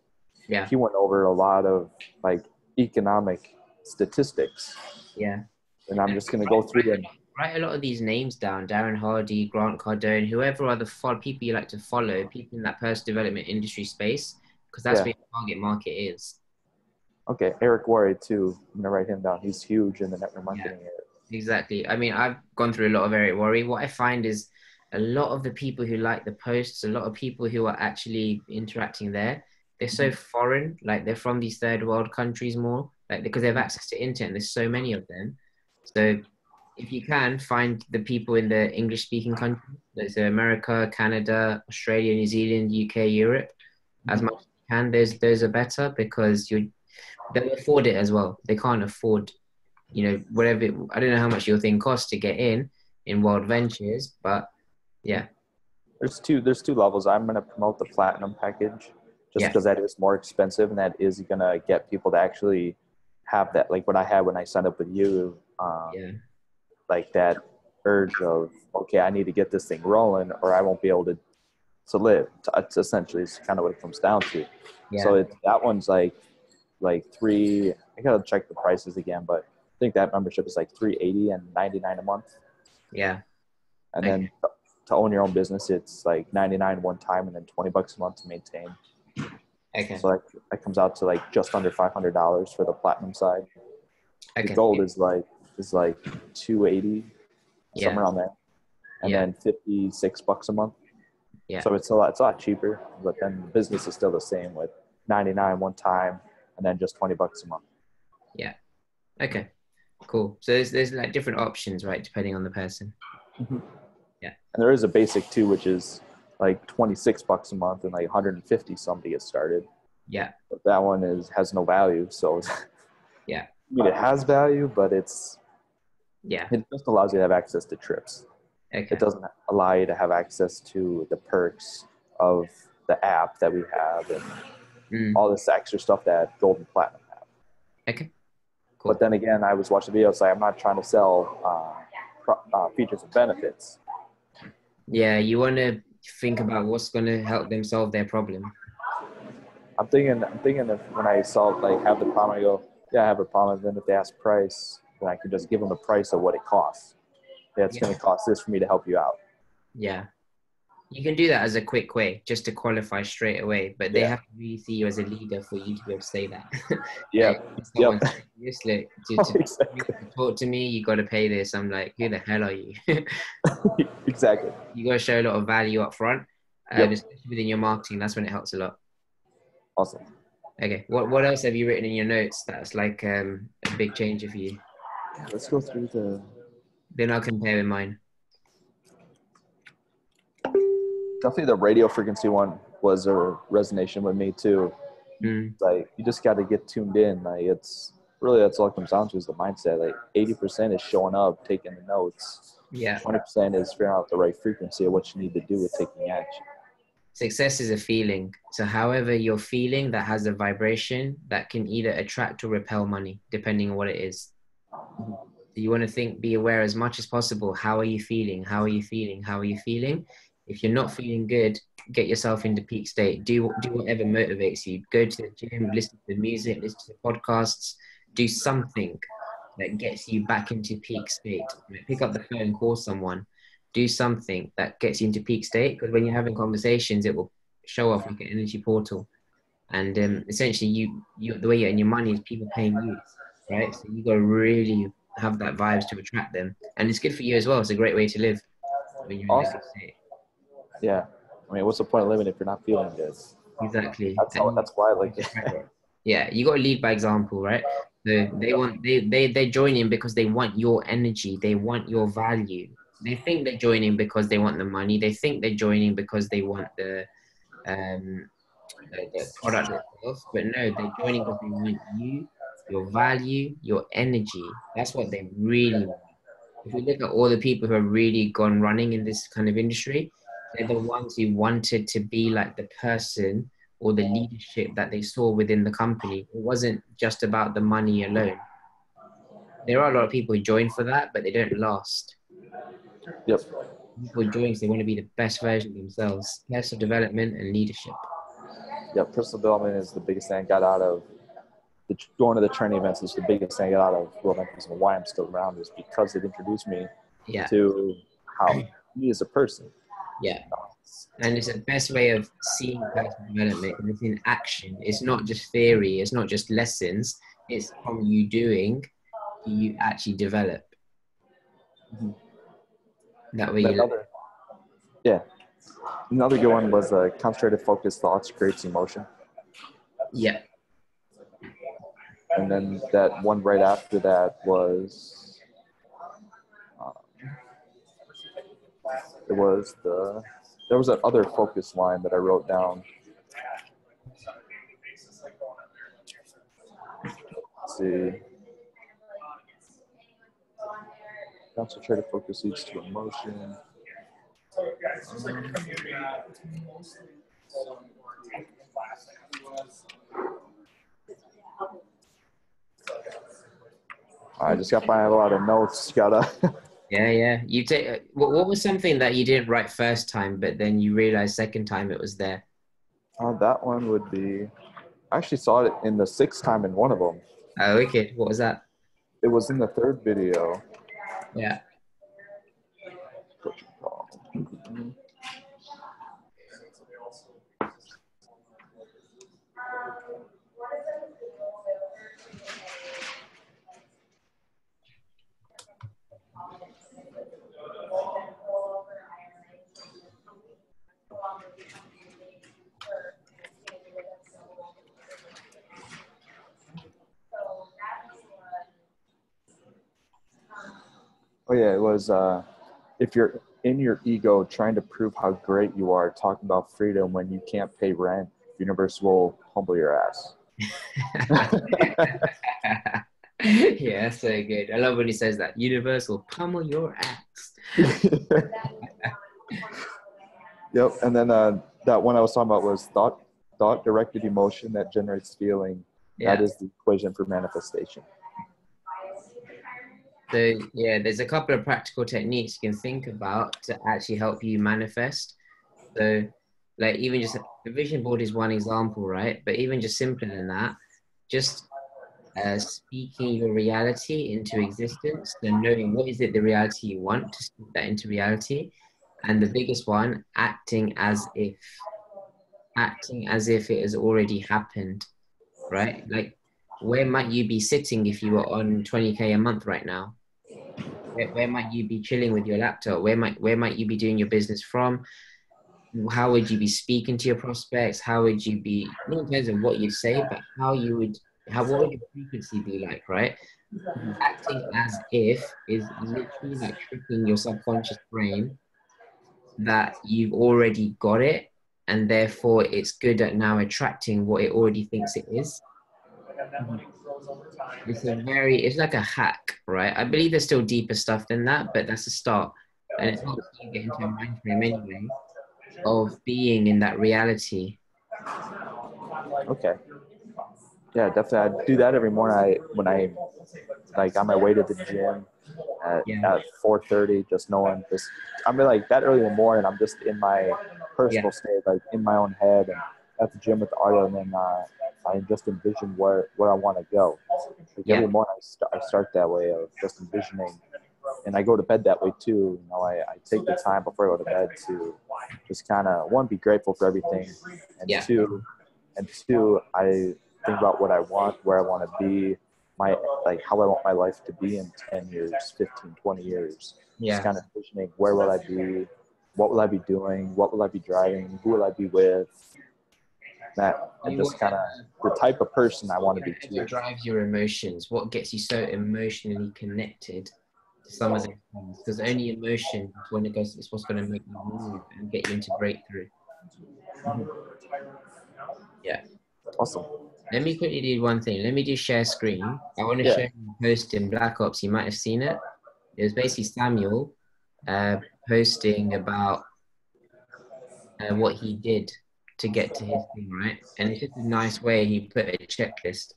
[SPEAKER 1] Yeah.
[SPEAKER 2] He went over a lot of like economic statistics,
[SPEAKER 1] Yeah.
[SPEAKER 2] and I'm just gonna go through them.
[SPEAKER 1] Write a lot of these names down: Darren Hardy, Grant Cardone, whoever are the people you like to follow, people in that personal development industry space, because that's
[SPEAKER 2] Yeah.
[SPEAKER 1] where your target market is.
[SPEAKER 2] Okay, Eric Worre too. I'm gonna write him down. He's huge in the network
[SPEAKER 1] Yeah,
[SPEAKER 2] marketing area.
[SPEAKER 1] exactly. I mean, I've gone through a lot of Eric Worre. What I find is a lot of the people who like the posts, a lot of people who are actually interacting there, they're so foreign. Like they're from these third world countries more, like because they have access to internet. There's so many of them. So if you can find the people in the English speaking countries, there's America, Canada, Australia, New Zealand, UK, Europe, as much as you can, those are better because they'll afford it as well. They can't afford, whatever. I don't know how much your thing costs to get in World Ventures, but yeah,
[SPEAKER 2] There's two levels. I'm gonna promote the platinum package just
[SPEAKER 1] yeah,
[SPEAKER 2] because that is more expensive and that is gonna get people to actually have that, like what I had when I signed up with you,
[SPEAKER 1] yeah,
[SPEAKER 2] like that urge of okay, I need to get this thing rolling or I won't be able to live. It's essentially it's kind of what it comes down to. So
[SPEAKER 1] yeah.
[SPEAKER 2] that one's like three. I gotta check the prices again, but I think that membership is like $380 and $99 a month.
[SPEAKER 1] Yeah.
[SPEAKER 2] And
[SPEAKER 1] Okay.
[SPEAKER 2] then to own your own business, it's like $99 one time and then $20 a month to maintain.
[SPEAKER 1] Okay.
[SPEAKER 2] So that comes out to like just under $500 for the platinum side. The
[SPEAKER 1] Okay.
[SPEAKER 2] gold is like $280,
[SPEAKER 1] Yeah.
[SPEAKER 2] somewhere around there, and
[SPEAKER 1] Yeah.
[SPEAKER 2] then $56 a month.
[SPEAKER 1] Yeah.
[SPEAKER 2] So it's a lot cheaper, but then the business is still the same with $99 one time and then just $20 a month.
[SPEAKER 1] Yeah. Okay. Cool. So there's like different options, right, depending on the person.
[SPEAKER 2] Mm-hmm. And there is a basic too, which is like $26 a month and like 150 somebody gets started.
[SPEAKER 1] Yeah.
[SPEAKER 2] But that one has no value. So
[SPEAKER 1] Yeah.
[SPEAKER 2] I mean, it has value, but it just allows you to have access to trips.
[SPEAKER 1] Okay.
[SPEAKER 2] It doesn't allow you to have access to the perks of the app that we have and all this extra stuff that Gold and Platinum have.
[SPEAKER 1] Okay. Cool.
[SPEAKER 2] But then again, I was watching videos like I'm not trying to sell features and benefits.
[SPEAKER 1] Yeah, you want to think about what's going to help them solve their problem.
[SPEAKER 2] I'm thinking if when I have the problem, I go, yeah, I have a problem. And then if they ask price, then I can just give them the price of what it costs. Yeah, it's going to cost this for me to help you out.
[SPEAKER 1] Yeah. You can do that as a quick way, just to qualify straight away. But they have to really see you as a leader for you to be able to say that.
[SPEAKER 2] Yeah.
[SPEAKER 1] Someone to talk to me, you got to pay this. I'm like, who the hell are you?
[SPEAKER 2] Exactly.
[SPEAKER 1] You got to show a lot of value up front, especially within your marketing. That's when it helps a lot.
[SPEAKER 2] Awesome.
[SPEAKER 1] Okay. What else have you written in your notes that's like a big changer for you?
[SPEAKER 2] Yeah, let's go through the.
[SPEAKER 1] Then I'll compare with mine.
[SPEAKER 2] Definitely the radio frequency one was a resonation with me too. Like you just got to get tuned in. Like that's all it comes down to is the mindset. Like 80% is showing up, taking the notes.
[SPEAKER 1] Yeah.
[SPEAKER 2] 20% is figuring out the right frequency of what you need to do with taking action.
[SPEAKER 1] Success is a feeling. So however you're feeling, that has a vibration that can either attract or repel money, depending on what it is. So you want to be aware as much as possible. How are you feeling? How are you feeling? How are you feeling? If you're not feeling good, get yourself into peak state. Do whatever motivates you. Go to the gym, listen to the music, listen to the podcasts, do something that gets you back into peak state. Pick up the phone, call someone, do something that gets you into peak state. Because when you're having conversations, it will show off like an energy portal. And essentially, you the way you're earning your money is people paying you, right? So you got to really have that vibes to attract them, and it's good for you as well. It's a great way to live when you're in that state.
[SPEAKER 2] Yeah, I mean, what's the point of living if you're not feeling good?
[SPEAKER 1] Exactly.
[SPEAKER 2] That's why I like it.
[SPEAKER 1] Yeah, you got to lead by example, right? So they join in because they want your energy, they want your value. They think they're joining because they want the money. They think they're joining because they want the product itself. But no, they're joining because they want you, your value, your energy. That's what they really want. If we look at all the people who have really gone running in this kind of industry, they're the ones who wanted to be like the person or the leadership that they saw within the company. It wasn't just about the money alone. There are a lot of people who join for that, but they don't last.
[SPEAKER 2] Yep.
[SPEAKER 1] People join because they want to be the best version of themselves. Personal development and leadership.
[SPEAKER 2] Yeah, personal development is the biggest thing I got out of going to the training events. Is the biggest thing I got out of World Mentoring and why I'm still around is because it introduced me to how me as a person.
[SPEAKER 1] Yeah. And it's the best way of seeing personal development. And it's in action. It's not just theory. It's not just lessons. It's from you doing, you actually develop. That way
[SPEAKER 2] Another good one was concentrated focused thoughts creates emotion.
[SPEAKER 1] Yeah.
[SPEAKER 2] And then that one right after that was there was that other focus line that I wrote down. Let's see. Concentrated focus leads to emotion. I just got to find a lot of notes.
[SPEAKER 1] Yeah. You take. What was something that you didn't write first time, but then you realized second time it was there?
[SPEAKER 2] That one would be. I actually saw it in the sixth time in one of them.
[SPEAKER 1] Oh, wicked. What was that?
[SPEAKER 2] It was in the third video.
[SPEAKER 1] Yeah.
[SPEAKER 2] Oh yeah, it was if you're in your ego trying to prove how great you are, talking about freedom when you can't pay rent, universe will humble your ass.
[SPEAKER 1] Yeah, that's so good. I love when he says that. Universe will pummel your ass.
[SPEAKER 2] Yep. And then that one I was talking about was thought directed emotion that generates feeling.
[SPEAKER 1] Yeah.
[SPEAKER 2] That is the equation for manifestation.
[SPEAKER 1] So yeah, there's a couple of practical techniques you can think about to actually help you manifest. So like even just a vision board is one example, right? But even just simpler than that, just speaking your reality into existence, then knowing what is it the reality you want to speak that into reality. And the biggest one, acting as if it has already happened, right? Like where might you be sitting if you were on 20K a month right now? Where might you be chilling with your laptop? Where might you be doing your business from? How would you be speaking to your prospects? How would you be, not in terms of what you'd say, but what would your frequency be like, right? Acting as if is literally like tricking your subconscious brain that you've already got it, and therefore it's good at now attracting what it already thinks it is. It's like a hack, right? I believe there's still deeper stuff than that, but that's a start. And it helps you get into a mind frame anyway of being in that reality.
[SPEAKER 2] Okay. Yeah, definitely. I do that every morning. When I like on my way to the gym at 4:30, just knowing this, I'm like that early in the morning. I'm just in my personal state, like in my own head, and at the gym with the audio, and then I just envision where I want to go. Like every morning, I start that way of just envisioning, and I go to bed that way too. You know, I take the time before I go to bed to just kind of one, be grateful for everything, and two, I think about what I want, where I want to be, how I want my life to be in 10 years, 15, 20 years. Just kind of envisioning where will I be, what will I be doing, what will I be driving, who will I be with, and just kind of the type of person I want to be too.
[SPEAKER 1] What drives your emotions? What gets you so emotionally connected to some of those things? Because only emotion is what's going to make you move and get you into breakthrough. Yeah.
[SPEAKER 2] Awesome.
[SPEAKER 1] Let me quickly do one thing. Let me do share screen. I want to show you a post in Black Ops. You might have seen it. It was basically Samuel posting about what he did to get to his thing, right? And it's just a nice way he put a checklist.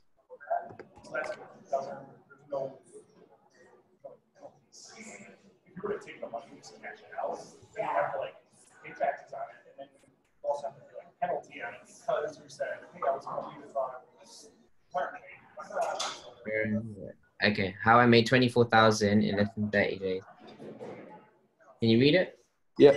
[SPEAKER 1] Okay, how I made 24,000 in less than 30 days. Can you read it?
[SPEAKER 2] Yeah.